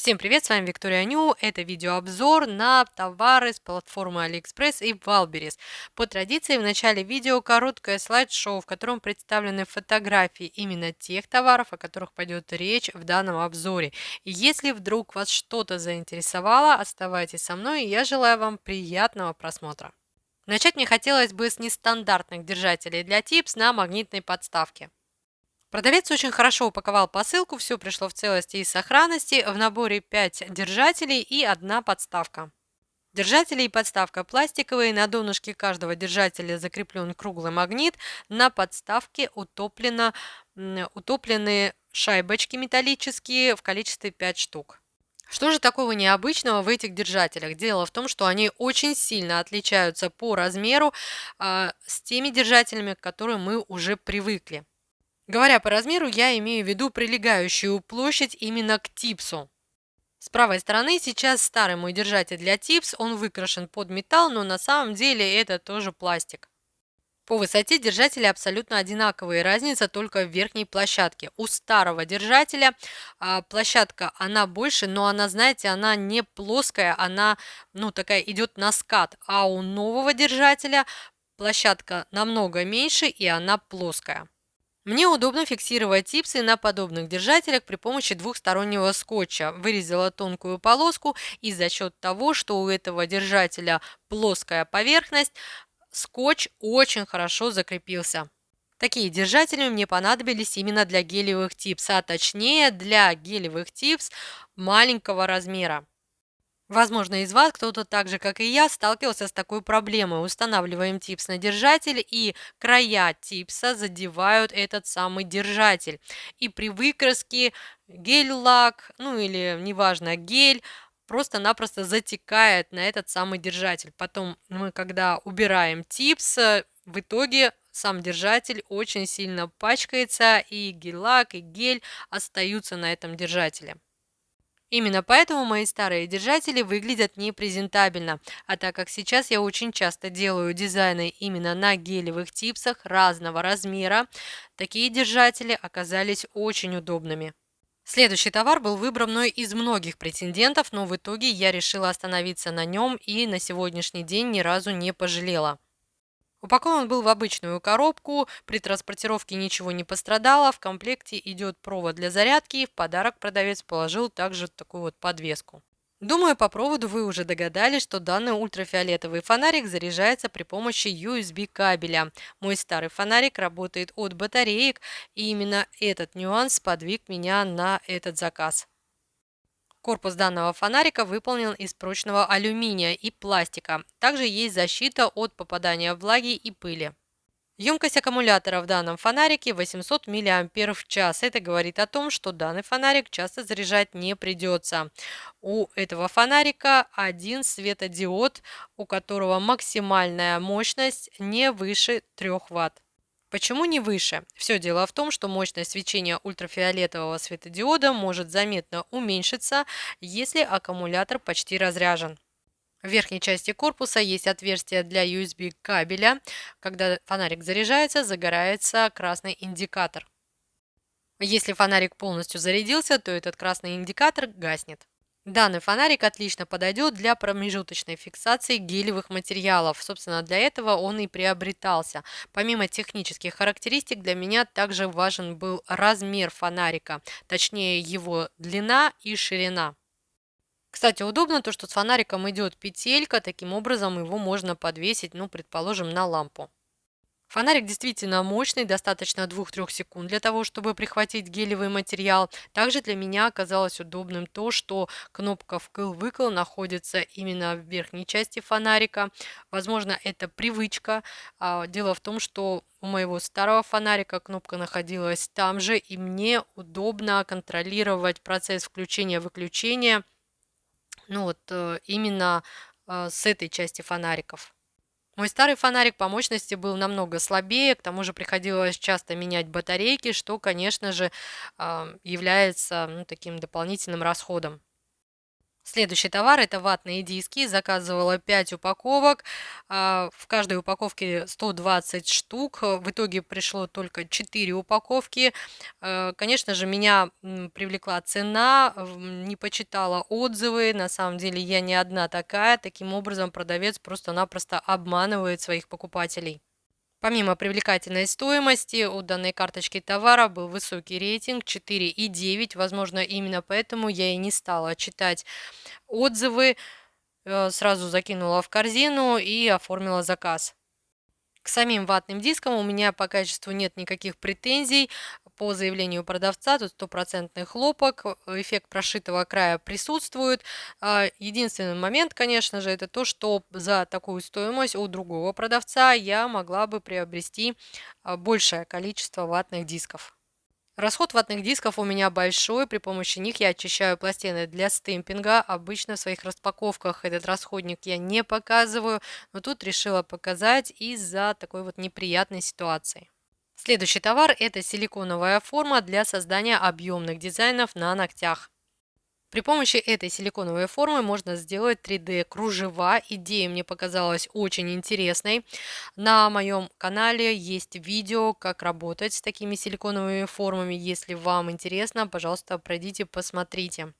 Всем привет, с вами Виктория Ню. Это видеообзор на товары с платформы AliExpress и Wildberries. По традиции в начале видео короткое слайд-шоу, в котором представлены фотографии именно тех товаров, о которых пойдет речь в данном обзоре. И если вдруг вас что-то заинтересовало, оставайтесь со мной, и я желаю вам приятного просмотра. Начать мне хотелось бы с нестандартных держателей для TIPS на магнитной подставке. Продавец очень хорошо упаковал посылку, все пришло в целости и сохранности. В наборе 5 держателей и одна подставка. Держатели и подставка пластиковые, на донышке каждого держателя закреплен круглый магнит, на подставке утоплены шайбочки металлические в количестве 5 штук. Что же такого необычного в этих держателях? Дело в том, что они очень сильно отличаются по размеру с теми держателями, к которым мы уже привыкли. Говоря по размеру, я имею в виду прилегающую площадь именно к типсу. С правой стороны сейчас старый мой держатель для типс, он выкрашен под металл, но на самом деле это тоже пластик. По высоте держатели абсолютно одинаковые, разница только в верхней площадке. У старого держателя площадка, она больше, но она, знаете, она не плоская, она, такая идет на скат. А у нового держателя площадка намного меньше и она плоская. Мне удобно фиксировать типсы на подобных держателях при помощи двухстороннего скотча. Вырезала тонкую полоску, и за счет того, что у этого держателя плоская поверхность, скотч очень хорошо закрепился. Такие держатели мне понадобились именно для гелевых типс, а точнее для гелевых типс маленького размера. Возможно, из вас кто-то так же, как и я, сталкивался с такой проблемой. Устанавливаем типс на держатель, и края типса задевают этот самый держатель. И при выкраске гель-лак, или неважно, гель, просто-напросто затекает на этот самый держатель. Потом мы, когда убираем типс, в итоге сам держатель очень сильно пачкается, и гель-лак, и гель остаются на этом держателе. Именно поэтому мои старые держатели выглядят непрезентабельно, а так как сейчас я очень часто делаю дизайны именно на гелевых типсах разного размера, такие держатели оказались очень удобными. Следующий товар был выбран мной из многих претендентов, но в итоге я решила остановиться на нем и на сегодняшний день ни разу не пожалела. Упакован был в обычную коробку, при транспортировке ничего не пострадало, в комплекте идет провод для зарядки, и в подарок продавец положил также такую вот подвеску. Думаю, по проводу вы уже догадались, что данный ультрафиолетовый фонарик заряжается при помощи USB кабеля. Мой старый фонарик работает от батареек, и именно этот нюанс подвиг меня на этот заказ. Корпус данного фонарика выполнен из прочного алюминия и пластика. Также есть защита от попадания влаги и пыли. Емкость аккумулятора в данном фонарике 800 мАч. Это говорит о том, что данный фонарик часто заряжать не придется. У этого фонарика один светодиод, у которого максимальная мощность не выше 3 Вт. Почему не выше? Все дело в том, что мощность свечения ультрафиолетового светодиода может заметно уменьшиться, если аккумулятор почти разряжен. В верхней части корпуса есть отверстие для USB кабеля. Когда фонарик заряжается, загорается красный индикатор. Если фонарик полностью зарядился, то этот красный индикатор гаснет. Данный фонарик отлично подойдет для промежуточной фиксации гелевых материалов. Собственно, для этого он и приобретался. Помимо технических характеристик, для меня также важен был размер фонарика, точнее его длина и ширина. Кстати, удобно то, что с фонариком идет петелька, таким образом его можно подвесить, предположим, на лампу. Фонарик действительно мощный, достаточно 2-3 секунд для того, чтобы прихватить гелевый материал. Также для меня оказалось удобным то, что кнопка вкл-выкл находится именно в верхней части фонарика. Возможно, это привычка. Дело в том, что у моего старого фонарика кнопка находилась там же, и мне удобно контролировать процесс включения-выключения, именно с этой части фонариков. Мой старый фонарик по мощности был намного слабее, к тому же приходилось часто менять батарейки, что, конечно же, является таким дополнительным расходом. Следующий товар – это ватные диски. Заказывала 5 упаковок. В каждой упаковке 120 штук. В итоге пришло только 4 упаковки. Конечно же, меня привлекла цена, не почитала отзывы. На самом деле я не одна такая. Таким образом, продавец просто-напросто обманывает своих покупателей. Помимо привлекательной стоимости, у данной карточки товара был высокий рейтинг 4,9. Возможно, именно поэтому я и не стала читать отзывы, сразу закинула в корзину и оформила заказ. К самим ватным дискам у меня по качеству нет никаких претензий. По заявлению продавца тут стопроцентный хлопок, эффект прошитого края присутствует. Единственный момент, конечно же, это то, что за такую стоимость у другого продавца я могла бы приобрести большее количество ватных дисков. Расход ватных дисков у меня большой, при помощи них я очищаю пластины для стемпинга. Обычно в своих распаковках этот расходник я не показываю, но тут решила показать из-за такой вот неприятной ситуации. Следующий товар – это силиконовая форма для создания объемных дизайнов на ногтях. При помощи этой силиконовой формы можно сделать 3D кружева. Идея мне показалась очень интересной. На моем канале есть видео, как работать с такими силиконовыми формами. Если вам интересно, пожалуйста, пройдите, посмотрите.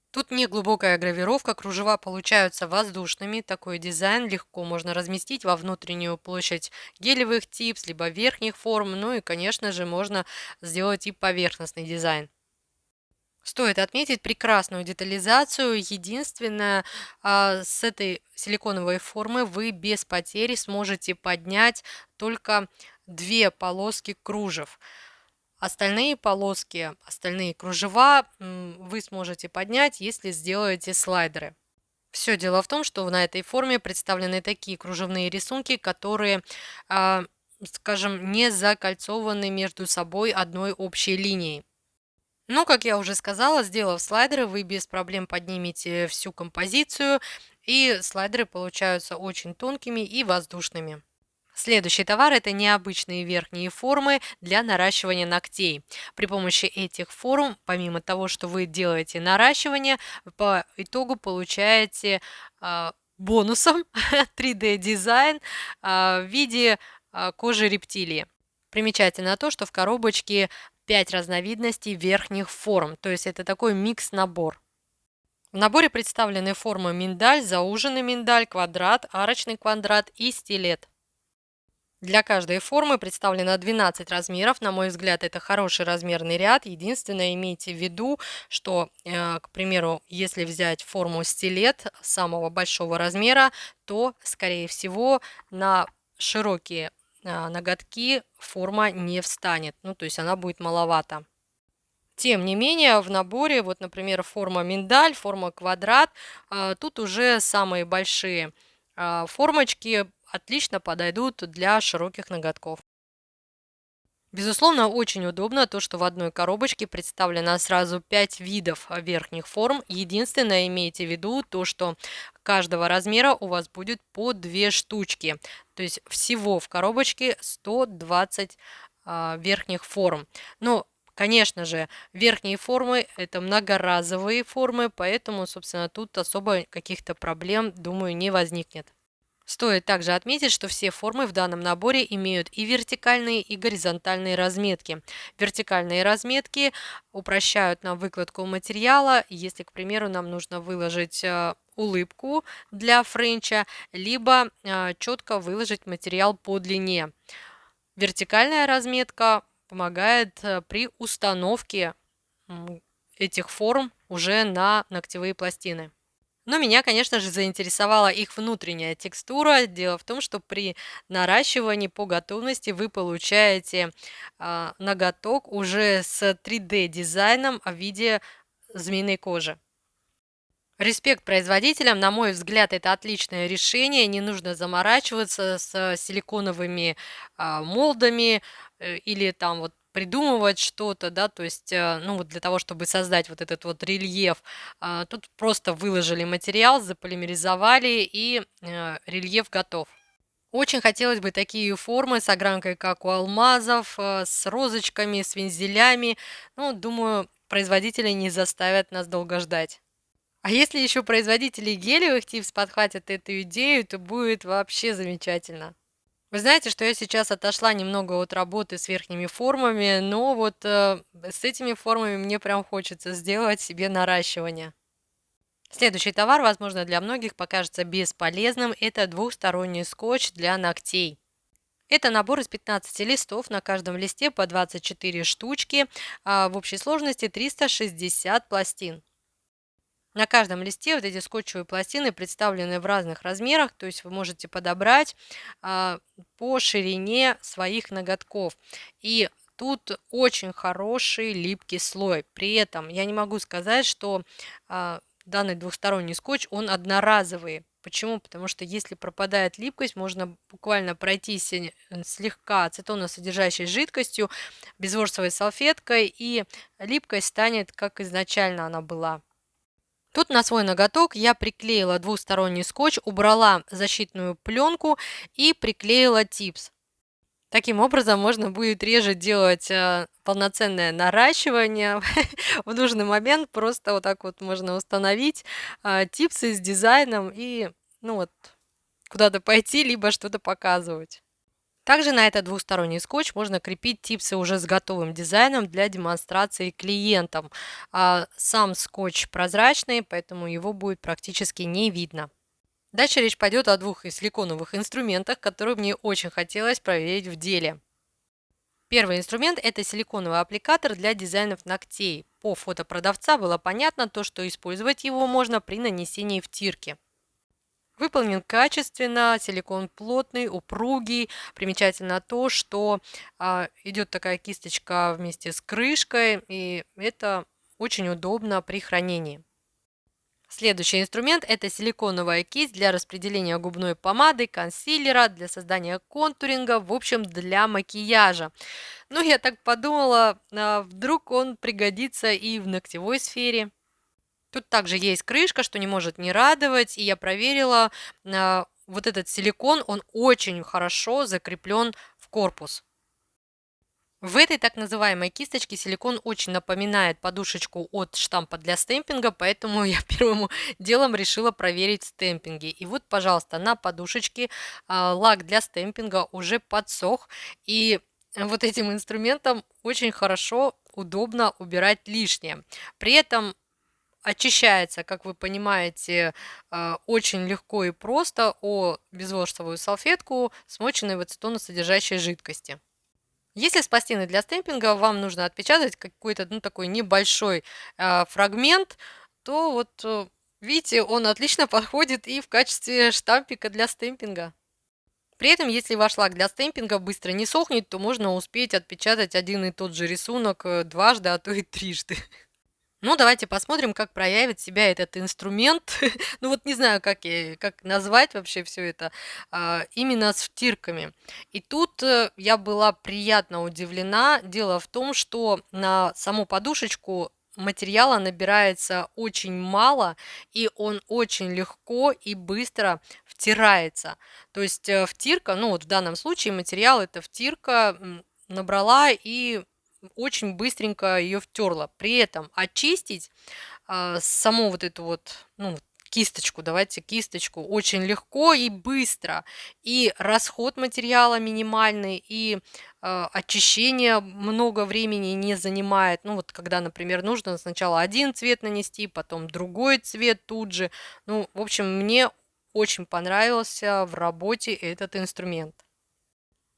Тут не глубокая гравировка, кружева получаются воздушными. Такой дизайн легко можно разместить во внутреннюю площадь гелевых типс, либо верхних форм. Ну и, конечно же, можно сделать и поверхностный дизайн. Стоит отметить прекрасную детализацию. Единственное, с этой силиконовой формы вы без потери сможете поднять только 2 полоски кружев. Остальные полоски, остальные кружева вы сможете поднять, если сделаете слайдеры. Все дело в том, что на этой форме представлены такие кружевные рисунки, которые, скажем, не закольцованы между собой одной общей линией. Но, как я уже сказала, сделав слайдеры, вы без проблем поднимете всю композицию, и слайдеры получаются очень тонкими и воздушными. Следующий товар – это необычные верхние формы для наращивания ногтей. При помощи этих форм, помимо того, что вы делаете наращивание, по итогу получаете бонусом 3D-дизайн в виде кожи рептилии. Примечательно то, что в коробочке 5 разновидностей верхних форм, то есть это такой микс-набор. В наборе представлены формы миндаль, зауженный миндаль, квадрат, арочный квадрат и стилет. Для каждой формы представлено 12 размеров. На мой взгляд, это хороший размерный ряд. Единственное, имейте в виду, что, к примеру, если взять форму стилет самого большого размера, то, скорее всего, на широкие ноготки форма не встанет, ну то есть она будет маловато. Тем не менее, в наборе, вот, например, форма миндаль, форма квадрат, тут уже самые большие формочки отлично подойдут для широких ноготков. Безусловно, очень удобно то, что в одной коробочке представлено сразу 5 видов верхних форм. Единственное, имейте в виду то, что каждого размера у вас будет по 2 штучки. То есть всего в коробочке 120 верхних форм. Но, конечно же, верхние формы – это многоразовые формы, поэтому, собственно, тут особо каких-то проблем, думаю, не возникнет. Стоит также отметить, что все формы в данном наборе имеют и вертикальные, и горизонтальные разметки. Вертикальные разметки упрощают нам выкладку материала, если, к примеру, нам нужно выложить улыбку для френча, либо четко выложить материал по длине. Вертикальная разметка помогает при установке этих форм уже на ногтевые пластины. Но меня, конечно же, заинтересовала их внутренняя текстура. Дело в том, что при наращивании по готовности вы получаете ноготок уже с 3D-дизайном в виде змеиной кожи. Респект производителям, на мой взгляд, это отличное решение. Не нужно заморачиваться с силиконовыми молдами или там вот придумывать что-то, да, то есть, ну вот для того, чтобы создать вот этот вот рельеф, тут просто выложили материал, заполимеризовали и рельеф готов. Очень хотелось бы такие формы с огранкой, как у алмазов, с розочками, с вензелями. Ну, думаю, производители не заставят нас долго ждать. А если еще производители гелевых типс подхватят эту идею, то будет вообще замечательно. Вы знаете, что я сейчас отошла немного от работы с верхними формами, но вот с этими формами мне прям хочется сделать себе наращивание. Следующий товар, возможно, для многих покажется бесполезным. Это двухсторонний скотч для ногтей. Это набор из 15 листов, на каждом листе по 24 штучки, в общей сложности 360 пластин. На каждом листе вот эти скотчевые пластины представлены в разных размерах, то есть вы можете подобрать по ширине своих ноготков. И тут очень хороший липкий слой. При этом я не могу сказать, что данный двухсторонний скотч, он одноразовый. Почему? Потому что если пропадает липкость, можно буквально пройтись слегка ацетоносодержащей жидкостью, безворсовой салфеткой, и липкость станет, как изначально она была. Тут на свой ноготок я приклеила двухсторонний скотч, убрала защитную пленку и приклеила типс. Таким образом можно будет реже делать полноценное наращивание. В нужный момент просто вот так вот можно установить типсы с дизайном и ну вот куда-то пойти, либо что-то показывать. Также на этот двухсторонний скотч можно крепить типсы уже с готовым дизайном для демонстрации клиентам. Сам скотч прозрачный, поэтому его будет практически не видно. Дальше речь пойдет о двух силиконовых инструментах, которые мне очень хотелось проверить в деле. Первый инструмент – это силиконовый аппликатор для дизайнов ногтей. По фото продавца было понятно то, что использовать его можно при нанесении втирки. Выполнен качественно, силикон плотный, упругий. Примечательно то, что идет такая кисточка вместе с крышкой, и это очень удобно при хранении. Следующий инструмент – это силиконовая кисть для распределения губной помады, консилера, для создания контуринга, в общем, для макияжа. Ну, я так подумала, вдруг он пригодится и в ногтевой сфере. Тут также есть крышка, что не может не радовать, и я проверила, вот этот силикон, он очень хорошо закреплен в корпус. В этой так называемой кисточке силикон очень напоминает подушечку от штампа для стемпинга, поэтому я первым делом решила проверить стемпинги. И вот, пожалуйста, на подушечке лак для стемпинга уже подсох, и вот этим инструментом очень хорошо, удобно убирать лишнее. При этом очищается, как вы понимаете, очень легко и просто о безворсовую салфетку, смоченной в ацетоносодержащей жидкости. Если с пластины для стемпинга вам нужно отпечатать какой-то такой небольшой фрагмент, то вот видите, он отлично подходит и в качестве штампика для стемпинга. При этом, если ваш лак для стемпинга быстро не сохнет, то можно успеть отпечатать один и тот же рисунок дважды, а то и трижды. Ну, давайте посмотрим, как проявит себя этот инструмент. Ну, вот не знаю, как назвать вообще все это, именно с втирками. И тут я была приятно удивлена. Дело в том, что на саму подушечку материала набирается очень мало, и он очень легко и быстро втирается. То есть втирка, ну вот в данном случае материал это втирка, набрала и очень быстренько ее втерла. При этом очистить саму вот эту вот, ну, кисточку, давайте кисточку, очень легко и быстро. И расход материала минимальный, и очищение много времени не занимает. Ну вот когда, например, нужно сначала один цвет нанести, потом другой цвет тут же. Ну, в общем, мне очень понравился в работе этот инструмент.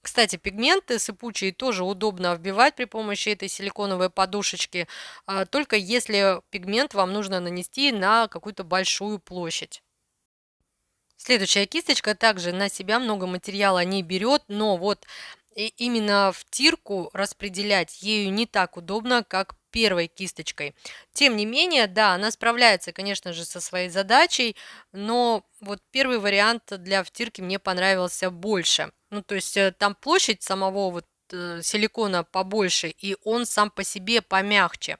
Кстати, пигменты сыпучие тоже удобно вбивать при помощи этой силиконовой подушечки, только если пигмент вам нужно нанести на какую-то большую площадь. Следующая кисточка также на себя много материала не берет, но вот именно втирку распределять ею не так удобно, как первой кисточкой. Тем не менее, да, она справляется, конечно же, со своей задачей, но вот первый вариант для втирки мне понравился больше. Ну, то есть там площадь самого вот силикона побольше, и он сам по себе помягче.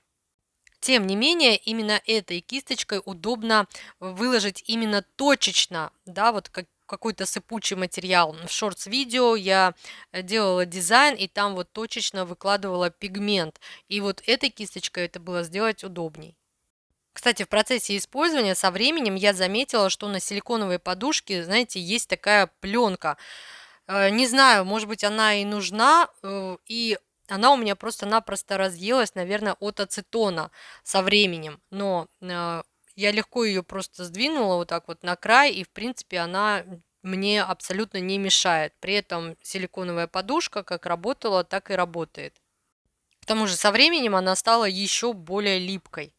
Тем не менее, именно этой кисточкой удобно выложить именно точечно, да, вот как какой-то сыпучий материал. В шортс-видео я делала дизайн, и там вот точечно выкладывала пигмент. И вот этой кисточкой это было сделать удобней. Кстати, в процессе использования со временем я заметила, что на силиконовой подушке, знаете, есть такая пленка. Не знаю, может быть, она и нужна, и она у меня просто-напросто разъелась, наверное, от ацетона со временем. Но я легко ее просто сдвинула вот так вот на край, и, в принципе, она мне абсолютно не мешает. При этом силиконовая подушка как работала, так и работает. К тому же со временем она стала еще более липкой.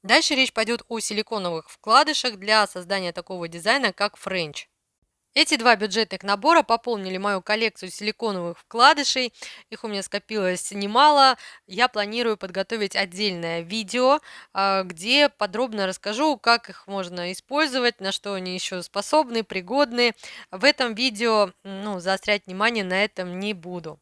Дальше речь пойдет о силиконовых вкладышах для создания такого дизайна, как френч. Эти два бюджетных набора пополнили мою коллекцию силиконовых вкладышей. Их у меня скопилось немало. Я планирую подготовить отдельное видео, где подробно расскажу, как их можно использовать, на что они еще способны, пригодны. В этом видео заострять внимание на этом не буду.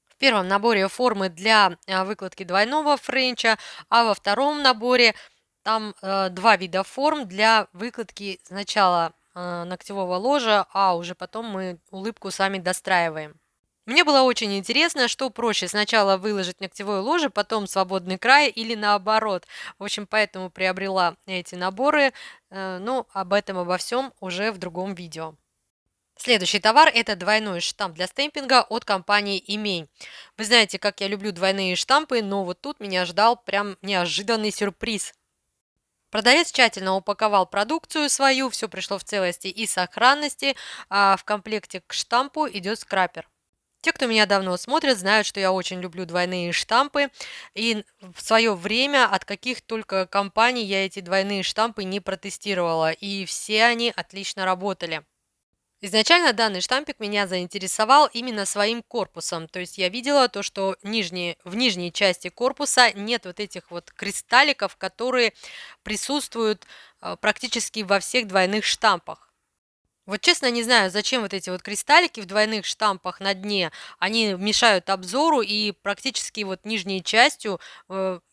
В первом наборе формы для выкладки двойного френча, а во втором наборе там два вида форм для выкладки сначала ногтевого ложа, а уже потом мы улыбку сами достраиваем. Мне было очень интересно, что проще сначала выложить ногтевое ложе, потом свободный край или наоборот. В общем, поэтому приобрела эти наборы, но об этом обо всем уже в другом видео. Следующий товар – это двойной штамп для стемпинга от компании Имень. Вы знаете, как я люблю двойные штампы, но вот тут меня ждал прям неожиданный сюрприз. Продавец тщательно упаковал продукцию свою, все пришло в целости и сохранности, а в комплекте к штампу идет скрапер. Те, кто меня давно смотрит, знают, что я очень люблю двойные штампы, и в свое время от каких только компаний я эти двойные штампы не протестировала, и все они отлично работали. Изначально данный штампик меня заинтересовал именно своим корпусом, то есть я видела то, что в нижней части корпуса нет вот этих вот кристалликов, которые присутствуют практически во всех двойных штампах. Вот честно не знаю, зачем вот эти вот кристаллики в двойных штампах на дне, они мешают обзору и практически вот нижней частью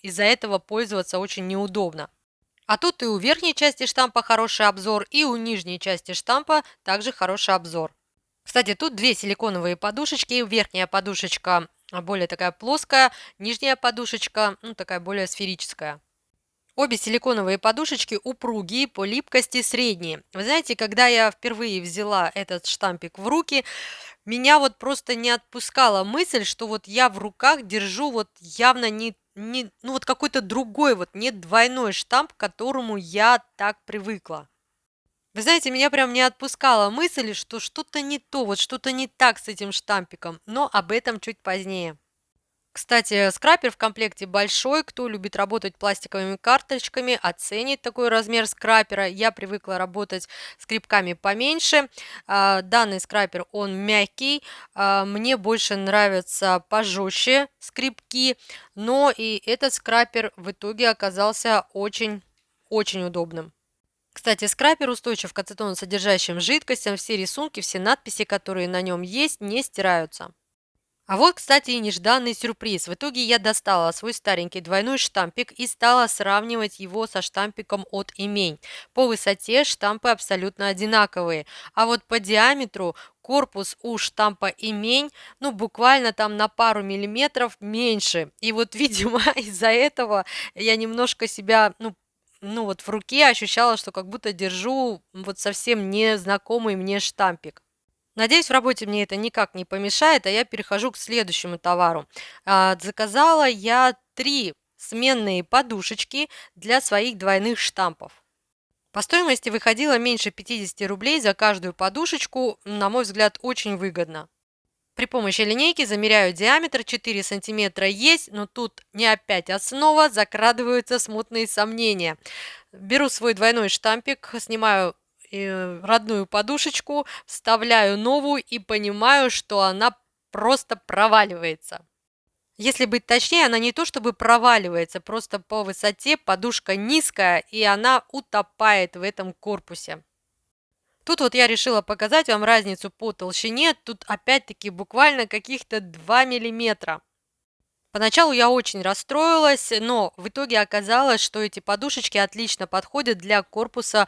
из-за этого пользоваться очень неудобно. А тут и у верхней части штампа хороший обзор, и у нижней части штампа также хороший обзор. Кстати, тут две силиконовые подушечки. Верхняя подушечка более такая плоская, нижняя подушечка такая более сферическая. Обе силиконовые подушечки упругие, по липкости средние. Вы знаете, когда я впервые взяла этот штампик в руки, меня вот просто не отпускала мысль, что вот я в руках держу вот явно ну вот какой-то другой, вот не двойной штамп, к которому я так привыкла. Вы знаете, меня прям не отпускала мысль, что что-то не то, вот что-то не так с этим штампиком, но об этом чуть позднее. Кстати, скрапер в комплекте большой. Кто любит работать пластиковыми карточками, оценит такой размер скрапера. Я привыкла работать скребками поменьше. Данный скрапер, он мягкий. Мне больше нравятся пожестче скребки. Но и этот скрапер в итоге оказался очень удобным. Кстати, скрапер устойчив к ацетонсодержащим жидкостям. Все рисунки, все надписи, которые на нем есть, не стираются. А вот, кстати, и нежданный сюрприз. В итоге я достала свой старенький двойной штампик и стала сравнивать его со штампиком от Имень. По высоте штампы абсолютно одинаковые, а вот по диаметру корпус у штампа Имень, буквально там на пару миллиметров меньше. И вот, видимо, из-за этого я немножко себя, вот в руке ощущала, что как будто держу вот совсем незнакомый мне штампик. Надеюсь, в работе мне это никак не помешает, а я перехожу к следующему товару. Заказала я 3 сменные подушечки для своих двойных штампов. По стоимости выходило меньше 50 рублей за каждую подушечку, на мой взгляд, очень выгодно. При помощи линейки замеряю диаметр, 4 сантиметра есть, но тут не опять основа, закрадываются смутные сомнения. Беру свой двойной штампик, снимаю родную подушечку, вставляю новую и понимаю, что она просто проваливается. Если быть точнее, она не то чтобы проваливается, просто по высоте подушка низкая, и она утопает в этом корпусе. Тут вот я решила показать вам разницу по толщине. Тут опять-таки буквально каких-то 2 миллиметра. Поначалу я очень расстроилась, но в итоге оказалось, что эти подушечки отлично подходят для корпуса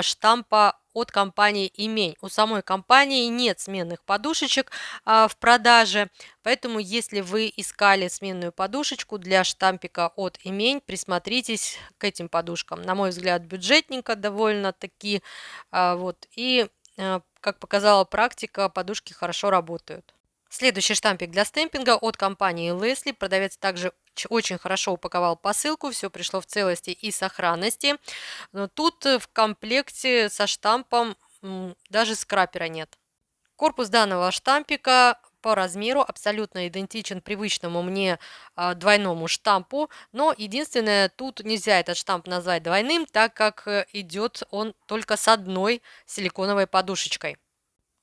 штампа от компании «Имень». У самой компании нет сменных подушечек в продаже, поэтому если вы искали сменную подушечку для штампика от «Имень», присмотритесь к этим подушкам. На мой взгляд, бюджетненько довольно-таки, вот, и, как показала практика, подушки хорошо работают. Следующий штампик для стемпинга от компании Leslie. Продавец также очень хорошо упаковал посылку, все пришло в целости и сохранности. Но тут в комплекте со штампом даже скрапера нет. Корпус данного штампика по размеру абсолютно идентичен привычному мне двойному штампу, но единственное, тут нельзя этот штамп назвать двойным, так как идет он только с одной силиконовой подушечкой.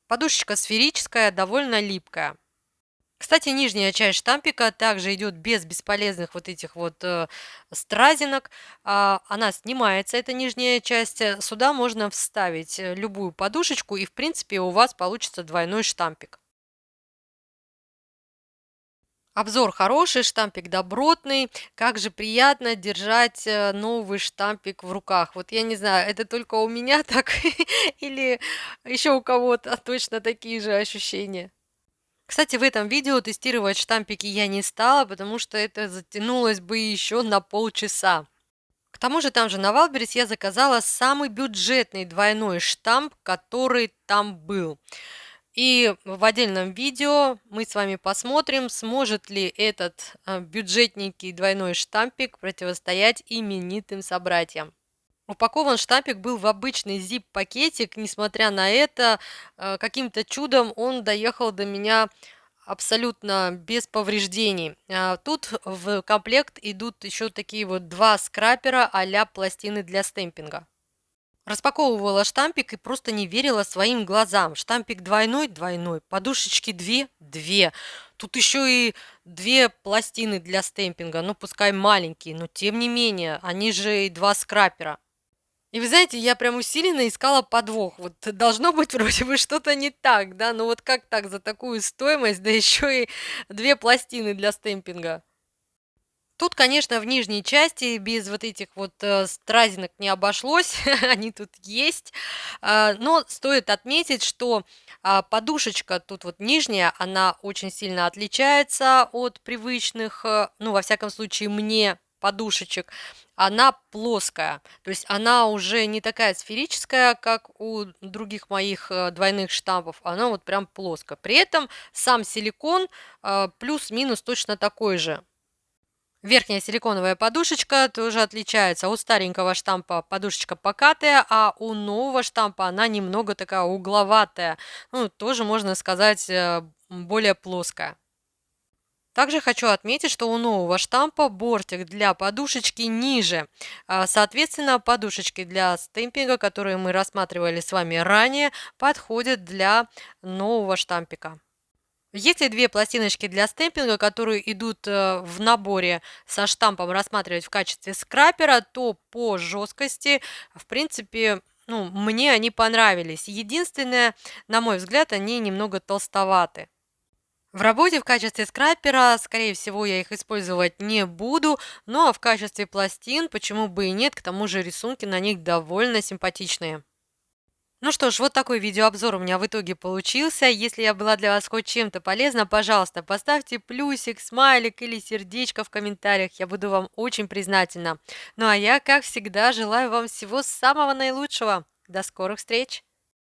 Подушечка сферическая, довольно липкая. Кстати, нижняя часть штампика также идет без бесполезных вот этих вот стразинок. Она снимается, эта нижняя часть. Сюда можно вставить любую подушечку, и в принципе у вас получится двойной штампик. Обзор хороший, штампик добротный. Как же приятно держать новый штампик в руках. Вот я не знаю, это только у меня так или еще у кого-то точно такие же ощущения. Кстати, в этом видео тестировать штампики я не стала, потому что это затянулось бы еще на полчаса. К тому же там же на Валберес я заказала самый бюджетный двойной штамп, который там был. И в отдельном видео мы с вами посмотрим, сможет ли этот бюджетненький двойной штампик противостоять именитым собратьям. Упакован штампик был в обычный zip-пакетик. Несмотря на это, каким-то чудом он доехал до меня абсолютно без повреждений. Тут в комплект идут еще такие вот два скрапера а-ля пластины для стемпинга. Распаковывала штампик и просто не верила своим глазам. Штампик двойной, подушечки две. Тут еще и две пластины для стемпинга, ну пускай маленькие, но тем не менее, они же и два скрапера. И вы знаете, я прям усиленно искала подвох. Вот должно быть вроде бы что-то не так, да? Ну вот как так за такую стоимость, да еще и две пластины для стемпинга? Тут, конечно, в нижней части без вот этих вот стразинок не обошлось, они тут есть. Но стоит отметить, что подушечка тут вот нижняя, она очень сильно отличается от привычных, ну, во всяком случае, мне подушечек. Она плоская, то есть она уже не такая сферическая, как у других моих двойных штампов, она вот прям плоская. При этом сам силикон плюс-минус точно такой же. Верхняя силиконовая подушечка тоже отличается. У старенького штампа подушечка покатая, а у нового штампа она немного такая угловатая. Ну, тоже можно сказать, более плоская. Также хочу отметить, что у нового штампа бортик для подушечки ниже. Соответственно, подушечки для стемпинга, которые мы рассматривали с вами ранее, подходят для нового штампика. Если две пластиночки для стемпинга, которые идут в наборе со штампом, рассматривать в качестве скрапера, то по жесткости, в принципе, ну, мне они понравились. Единственное, на мой взгляд, они немного толстоваты. В работе в качестве скрапера, скорее всего, я их использовать не буду, но в качестве пластин, почему бы и нет, к тому же рисунки на них довольно симпатичные. Ну что ж, вот такой видеообзор у меня в итоге получился. Если я была для вас хоть чем-то полезна, пожалуйста, поставьте плюсик, смайлик или сердечко в комментариях. Я буду вам очень признательна. Ну а я, как всегда, желаю вам всего самого наилучшего. До скорых встреч!